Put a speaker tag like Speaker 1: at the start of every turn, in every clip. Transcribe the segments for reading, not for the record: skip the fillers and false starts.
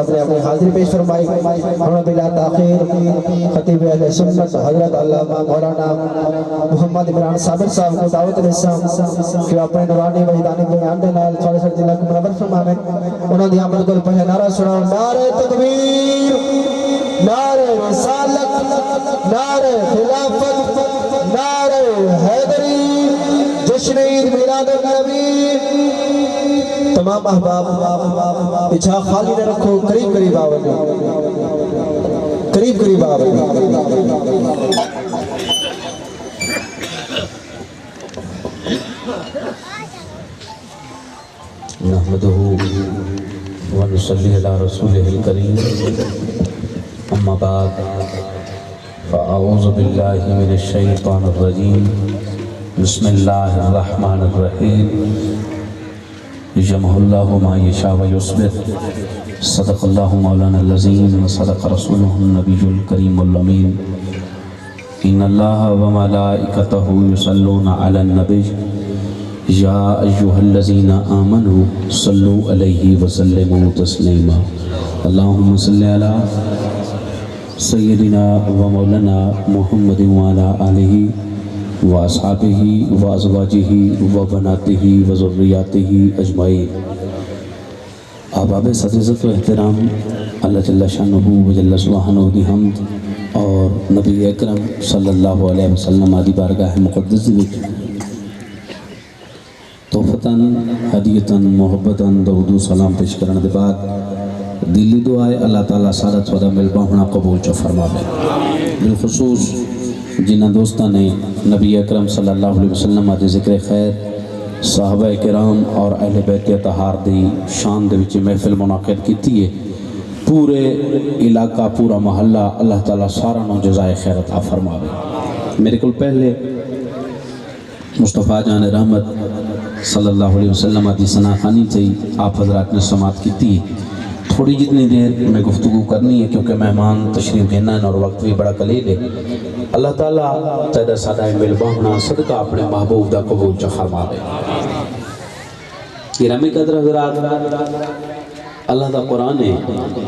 Speaker 1: حاضر اپنی حاضری پیش فرمائی ہمیں بلا تاخیر خطیب اہل سنت حضرت علامہ مولانا محمد عمران صابر صاحب کو دعوت الاسلام کہ اپنے نورانی وحیدانی بیان دے نال تھوڑے سر دلہ کو منور فرمانے انہوں نے عمل کو پہلے نعرہ سناؤ نعرہ تکبیر نعرہ رسالت نعرہ خلافت نعرہ حیدری جشن عید میلاد النبی تمام احباب پیچھا خالی نہ رکھو قریب قریب آوے قریب قریب آوے
Speaker 2: نحمده ونصلي على رسوله الكريم اما بعد فاعوذ بالله من الشيطان الرجيم بسم الله الرحمن الرحيم يجمع الله ما يشاء ويثبت صدق الله مولانا العظيم وصدق رسوله النبي الكريم الأمين إن الله وملائكته يصلون على النبي يا أيها الذين آمنوا صلوا عليه وسلموا تسليما اللهم صل على سيدنا ومولانا محمد وعلى آله وأصحابه وأزواجه وبناته وذرياته أجمعين احباب عزت و احترام اللہ جل شانہ و جل سبحانہ دی حمد اور نبی اکرم صلی اللہ علیہ وسلم آدھی بارگاہ مقدس وچ توفتاً ہدیتاً محبتاً درود و سلام پیش کرنے دے بعد دلی دعائے اللہ تعالیٰ سعادت ودا مل باہنا قبول چا فرماوے بالخصوص جنہ دوستہ نے نبی اکرم صلی اللہ علیہ وسلم آدھی ذکر خیر صحابہ کرام اور اہل بیت اطہار دی شان دے وچ محفل منعقد کیتی ہے پورے علاقہ پورا محلہ اللہ تعالیٰ سارا نو جزائے خیر عطا فرماوے میرے کل پہلے مصطفیٰ جان رحمت صلی اللہ علیہ وسلم آدھی ثنا خانی سے آپ حضرات نے سماعت کی ہے تھوڑی جتنی دیر میں گفتگو کرنی ہے کیونکہ مہمان تشریف دینا ہے اور وقت بھی بڑا قلیل ہے اللہ تعالیٰ تیدہ سادہ مل باہنا صدقہ اپنے محبوب دا قبول چا فرماوے یہ رمی قدر حضرات اللہ دا قرآن ہے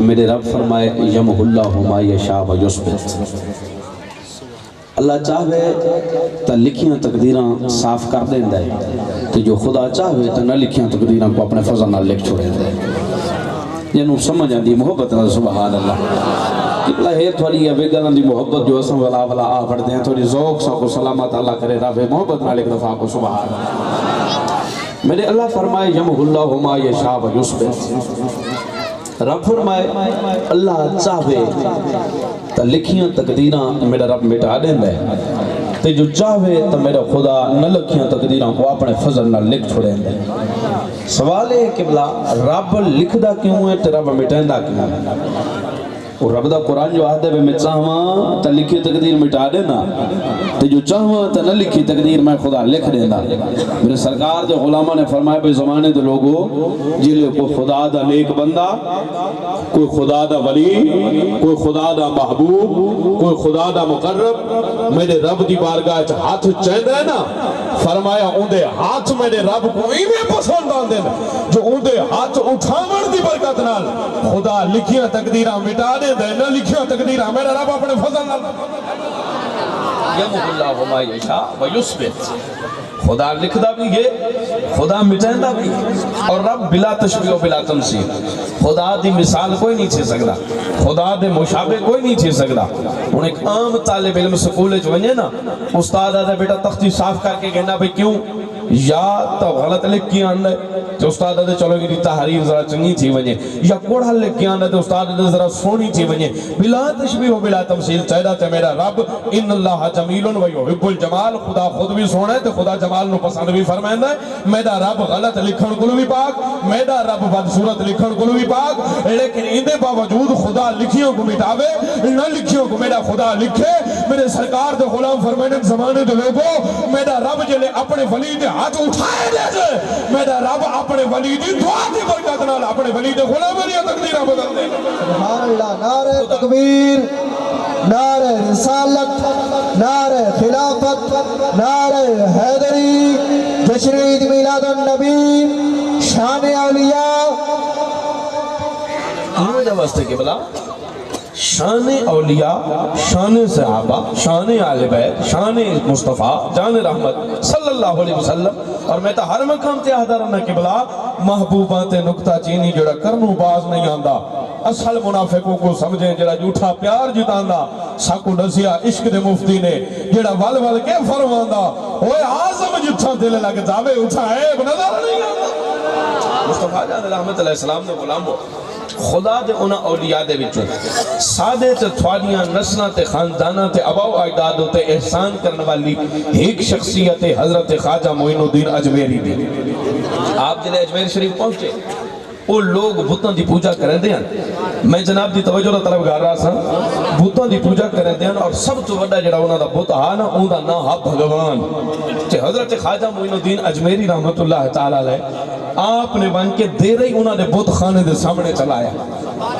Speaker 2: میرے رب فرمائے یمح اللہ ما یشاء و یثبت اللہ چاہوے تا لکھیاں تقدیراں صاف کر دیں دے کہ جو خدا چاہوے تا نہ لکھیاں تقدیراں کو اپنے فضل نہ لکھ چھوڑیں دے یہ نو سمجھ آن دی محبت نہ سبحان اللہ کتلا ہے تھوڑی یہ بیگران دی محبت جو اسم ولا آ پڑھ دیں تھوڑی ذوق سا کو سلامت اللہ کرے رب محبت نہ لکھ دفعہ کو سبحان اللہ میرے اللہ فرمائے یمح اللہ ما یشاء و یثبت رب فرمائے اللہ چاہوے تا لکھیاں تقدیراں میرا رب مٹا دیں دے تے جو چاہوے تا میرا خدا نہ لکھیاں تقدیراں کو اپنے فضل نہ لکھ چھوڑیں دے سوال ہے کہ بلا رب لکھ دا کیوں ہے تے رب مٹائیں دا کیوں ہے اور رب دا قرآن جو آدھے میں چاہواں تا لکھی تقدیر مٹا دینا تے جو چاہواں تا نہ لکھی تقدیر میں خدا لکھ دینا میرے سرکار دے غلامہ نے فرمایا بے زمانے دے لوگوں جلے کوئی خدا دا نیک بندہ کوئی خدا دا ولی کوئی خدا دا محبوب کوئی خدا دا مقرب میرے رب دی بارگاہ ہاتھ چین دے نا فرمایا اندے ہاتھ میرے رب کو ایمیں پسند آن دینا جو اندے ہاتھ اٹھاون دی برکت نال خدا لکھیاں تقدیرہ مٹا دے دے نہ لکھیاں تقدیرہ میرے رب اپنے فضل نال یمح اللہ ما یشاء و یثبت خدا لکھدا بھی ہے خدا مٹیندا بھی اور رب بلا تشبیہ و بلا تمثیل خدا دی مثال کوئی نہیں چھے سکتا خدا دے مشابہ کوئی نہیں چھے سکتا ان ایک عام طالب علم سکولے جو ونجے نا استاد آدھا بیٹا تختی صاف کر کے کہنا بھئی کیوں یا تو غلط لکھ کیا اندھے تو استاد آدھے چلو گی تحریر ذرا چنگی تھی ونجے یا کوڑھا لکھ کیا اندھے تو استاد آدھے ذرا سونی تھی ونجے بلا تشبیہ و بلا تمثیل چاہدہ تے میرا رب ان اللہ جمیل و یحب الجمال خدا خود بھی سونا ہے تو خدا جمال نو پسند بھی فرمائندہ ہے میرا رب غلط لکھن کلو بھی پاک میرا رب بدصورت لکھن کلو بھی پاک لیکن اندے باوجود خدا لکھیوں کو مٹاوے نہ لکھیوں کو میرا خدا لکھے میرے سرکار دے غلام فرمائنے زمانے دے لوگوں میرا رب جلے اپنے ولی دے ہاتھ اٹھائے دے دے میرا رب اپنے ولی دی دعا دی برکت نال اپنے ولی دے غلام ولی تقدیرہ بدل دے
Speaker 1: سبحان اللہ نعرہ تکبیر نعرہ رسالت نعرہ خلافت نعرہ حیدری جشن عید میلاد النبی شان اولیاء
Speaker 3: دا واسطے قبلہ شان اولیاء، شان صحابہ، شان آل بیت، شان مصطفیٰ، جان رحمت صلی اللہ علیہ وسلم، اور میں تا ہر مقام تے آدھا رہنا قبلہ محبوبہ تے نکتہ چینی جڑا کرنو باز نہیں آندہ، اصل منافقوں کو سمجھیں جڑا جھوٹا پیار جتاندہ، ساکو نسیہ عشق دے مفتی نے جڑا ول کے فرماندہ، اوے آزم جتھا دل لگ جاوے اٹھا عیب نظر نہیں آندہ۔ مصطفیٰ جان رحمت علیہ السلام نے غلامو خدا دے انہاں اولیاء دے وچوں سادے تے تھواڈیاں نسلاں تے خانداناں تے اباؤ اجدادوں تے احسان کرنے والی ایک شخصیت حضرت خواجہ معین الدین اجمیری دی۔ آپ جلے اجمیر شریف پہنچے وہ لوگ بتوں دی پوجا کریں دے ہیں، میں جناب دی توجہ دا طرف گار رہا سا، بتوں دی پوجا کریں دے ہیں، اور سب تو بڑا جڑا انہاں دا بت ہا نا اون دا نام ہا بھگوان۔ حضرت خواجہ معین الدین اجمیری رحمت اللہ تعالی علیہ آپ نے بن کے دے رہی انہوں نے بت خانے دے سامنے چلایا،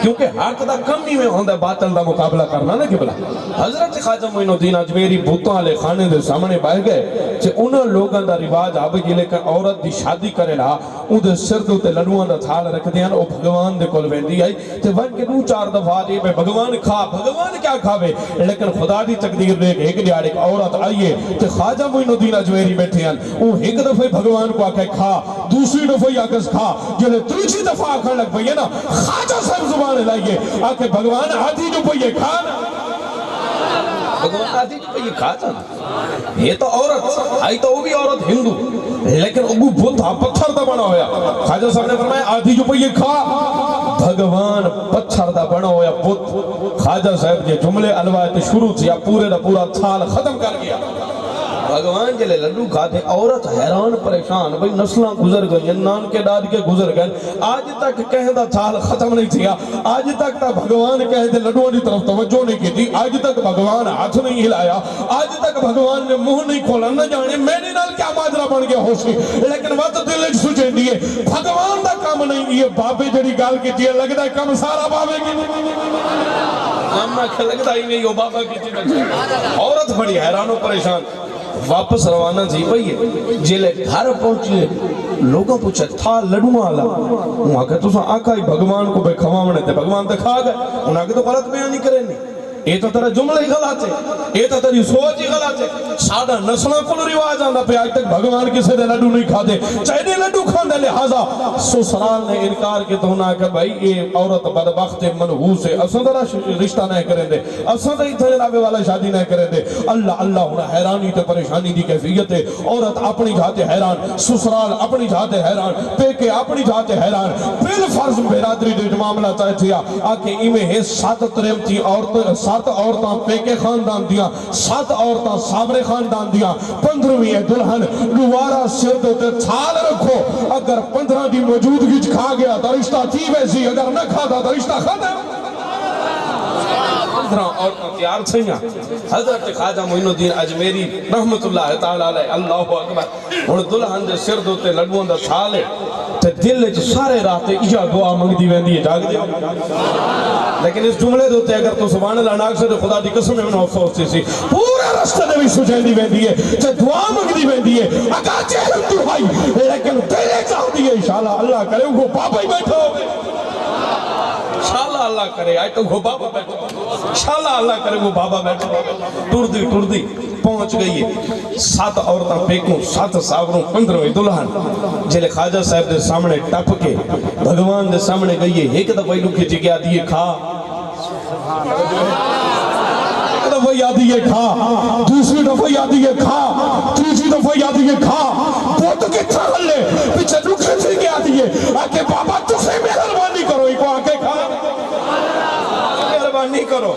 Speaker 3: کیونکہ حق دا کم ہی میں ہوندہ باطل دا مقابلہ کرنا نا قبلہ۔ حضرت خواجہ معین الدین اجمیری بتوں والے خانے دے سامنے بیٹھ گئے کہ انہاں لوگاں دا رواج آب یہ لے کر عورت دی شادی کرے رہا ان دے سر دے تے لڈوان دا تھال رکھ دیاں او بھگوان دے کول ویندی آئی تے ون کے دو چار دفعہ دے پہ بھگوان کھا، بھگوان کیا کھاوے، لیکن خدا دی تقدیر دے کہ ایک دیار ایک عورت آئیے تے خواجہ معین الدین اجمیری بیٹھے ہیں وہ ایک دفعہ بھگوان کو آکے کھا، دوسری دفعہ آکے کھا، جلے تریچی دفعہ آکھا لگ پئیے نا خواجہ صاحب زبان لائیے آکے بھگوان آدھی جو پئیے کھا نا، بھگوان آدھی جو پئیے کھا جانا، یہ تو عورت آئی تو وہ بھی عورت ہندو، لیکن ابو بھوتھا پتھر دا بنا ہویا، خواجہ صاحب نے فرمایا آدھی جو پئیے کھا، بھگوان پتھر دا بنا ہویا بھوت، خواجہ صاحب یہ جملے الوایت شروع تھی پورے دا پورا تھال ختم کر گیا۔ بھگوان جلے لڈو کھاتے عورت حیران پریشان بھئی نسلاں گزر گئی نان کے داد کے گزر گئے آج تک کہیں دا تھال ختم نہیں تھیا، آج تک تا بھگوان کہیں دے لڈوان دی طرف توجہ نہیں کی تھی، آج تک بھگوان ہاتھ نہیں ہلایا، آج تک بھگوان نے منہ نہیں کھولا، نہ جانے میرے نال کیا ماجرا بن گیا ہو سی، لیکن وقت دل وچ سوچیں دیئے بھگوان دا کام نہیں، یہ بابے جڑی گال کی تھی لگدا ہے کم سارا بابے کی اما کہ لگدا ہی نہیں وہ بابا کی تھی، عورت بڑی حیران و پریشان واپس روانہ تھی بھئی جیلے گھر پہنچیے لوگوں پوچھے تھا لڈوں آلا وہاں کہ تو آقا ہی بھگوان کو بے کھوامنے تھے بھگوان تے کھا گئے انہاں کہ تو غلط بیان نہیں کریں نہیں یہ تو تیرا جملہ ہی غلط ہے، یہ تو تیری سوچ ہی غلط ہے، سادہ نسلوں کو رواج آندہ پہ آج تک بھگوان کسے دے لڈو نہیں کھا دے چاہے دے لڈو کھان دے لہذا سسرال نے انکار کے تو ہونا کہ بھائی یہ عورت بدبخت منحوس ہے اساں دا رشتہ نہیں کریں دے اساں دا اتنے رابے والا شادی نہیں کریں دے اللہ اللہ ہونا حیرانی تے پریشانی دی کیفیت ہے، عورت اپنی جاتے حیران، سسرال اپنی جاتے حیران، پیکے اپنی جاتے حیران، بالفرض برادری دے معاملہ چاہے تھیا آکے ایمیں ہے 7 ترم تھی عورت 7 عورتاں پیکے خاندان دیا 7 عورتاں صابر خاندان دیا 15ویں دلہن دوبارہ سر دوتے تھال رکھو اگر 15 دی موجودگی کھا گیا تو رشتہ تھی ویسی اگر نہ کھا تو رشتہ ختم 15 عورتاں تیار تھیاں حضرت خواجہ معین الدین اجمیری رحمت اللہ تعالی علیہ اللہ اکبر اور دلہن دے سر دوتے لڈوان دا تھالے تے دل وچ سارے راتے اجا دعا منگدی ویندی ہے جاگ دیو لیکن اس جملے دوتے اگر تو سبحان اللہ ناک سے خدا دی قسم میں افسوس تھی سی پورا رستہ دے بھی سجھیندی ویندی ہے تے دعا منگدی ویندی ہے اگر چہل تو بھائی لیکن دلے چاہتی ہے انشاءاللہ اللہ کرے وہ بابا ہی بیٹھا ہوگے انشاءاللہ اللہ کرے آئے تو وہ بابا بیٹھا ہوگے انشاءاللہ اللہ کرے وہ بابا بیٹھا ہوگے ٹور دی پہنچ گئی ہے 7 عورتاں پیکوں 7 ساوروں 15ویں دلہن جلے خواجہ صاحب دے سامنے ٹپ کے بھگوان دے سامنے گئی ہے ایک دفعہ لکھی چکیا دیئے کھا ایک دفعہ یادی ہے کھا دوسری دفعہ یادی ہے کھا تیسری دفعہ یادی ہے کھا بہت کے تھالے پیچھے لکھی چکیا دیئے آکے بابا تسے مہربانی کرو ایک آکے کھا مہربانی کرو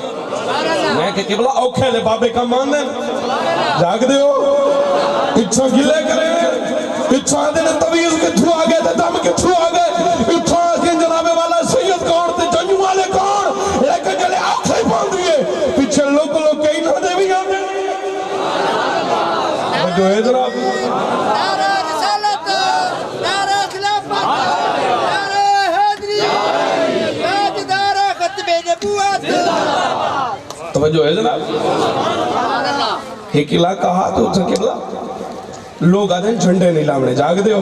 Speaker 3: میں کہ قبلہ اوکھے لے بابے کا مان دیں جاگ دے ہو اچھا گلے کریں اچھا دینے طویز کے تھو آگئے تھے دم کے تھو آگئے اچھا آگئے جنابے والا سید کون تھے جنیو والے کون لیکن جلے اوکھے باندھ دیئے پیچھے لوگ کئی نہ دے بھی آنے جو ہے جناب
Speaker 4: نعرہ رسالت نعرہ خلافت نعرہ حیدری تاجدار ختم نبوت
Speaker 3: توجہ ہے جناب ایک علاقہ ہاتھ ہوتا قبلہ لوگ آدھیں جھنڈے نہیں لامنے جاگ دے ہو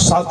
Speaker 3: 7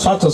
Speaker 3: 7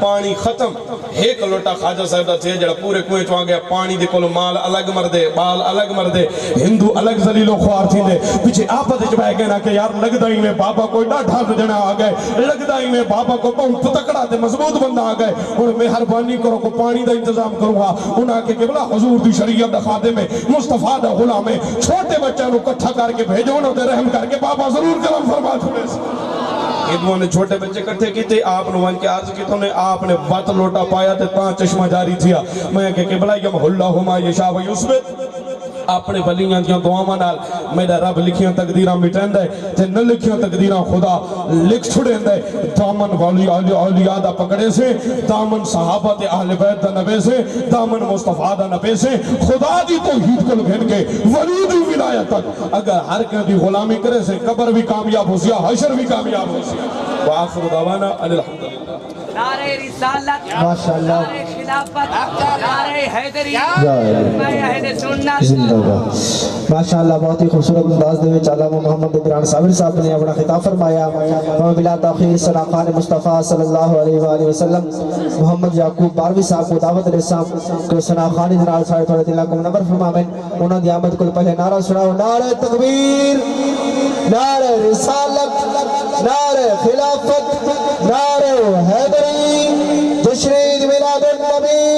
Speaker 3: پانی ختم ایک لوٹا خواجہ صاحب دا تھے جڑا پورے کوئیں چو آگیا پانی دے کولو مال الگ مردے بال الگ مردے ہندو الگ ذلیل و خوار تھی دے پیچھے آپا دے جب آگے نا کہ یار لگ دائی میں بابا کوئی ڈاٹھا جنا آگئے لگ دائی میں بابا کو بہت تکڑا دے مضبوط بندہ آگئے اور مہربانی کرو کو پانی دا انتظام کروں گا انہاں کے قبلہ حضور دی شریعت دا خادم ہے مصطفیٰ دا غلام ہے چھوٹے بچہ نو کٹھا کر کے بھیجو انہوں دے رحم کر کے بابا ضرور کرم فرما چھوڑے سے ادوان نے چھوٹے بچے کٹھے کی تھے آپ نے وان کے آج کی تو نے آپ نے بات لوٹا پایا تھے تاں چشمہ جاری تھیا میں کہ قبلہ یم اللہم یشاء و یثبت اپنے ولیاں دیاں دعاواں نال میرا رب لکھیاں تقدیراں مٹیندا ہے تے نہ لکھیاں تقدیراں خدا لکھ چھڑیندا ہے دامن والی اولیاء دا پکڑے سے دامن صحابہ تے اہل بیت دا نبے سے دامن مصطفیٰ دا نبے سے خدا دی توحید کو گھن کے ولی دی ولایت تک اگر ہر کہیں دی غلامی کرے سے قبر بھی کامیاب ہو سیا حشر بھی کامیاب ہو سیا وآخر دعوانا الحمدللہ
Speaker 5: نعرہ رسالت
Speaker 1: ماشاءاللہ
Speaker 5: نعرہ خلافت نعرہ حیدری
Speaker 1: نعرہ
Speaker 5: میں اہل سنت
Speaker 1: زندہ باد ماشاءاللہ بہت ہی خوبصورت انداز دے وچ علامہ محمد عمران صابر صاحب نے اپنا خطاب فرمایا اور بلا تاخیر ثنا خان مصطفیٰ صلی اللہ علیہ وآلہ وسلم محمد یعقوب باروی صاحب کو دعوت الاسلام کو ثنا خان جنرال صاحب تھوڑے دلہ کو نمبر فرمائیں انہوں دی آمد کو پہلے نعرہ سناؤ نعرہ تکبیر نعرہ رسالت نعرہ خلافت نعرہ حیدری تشرید میلاد النبی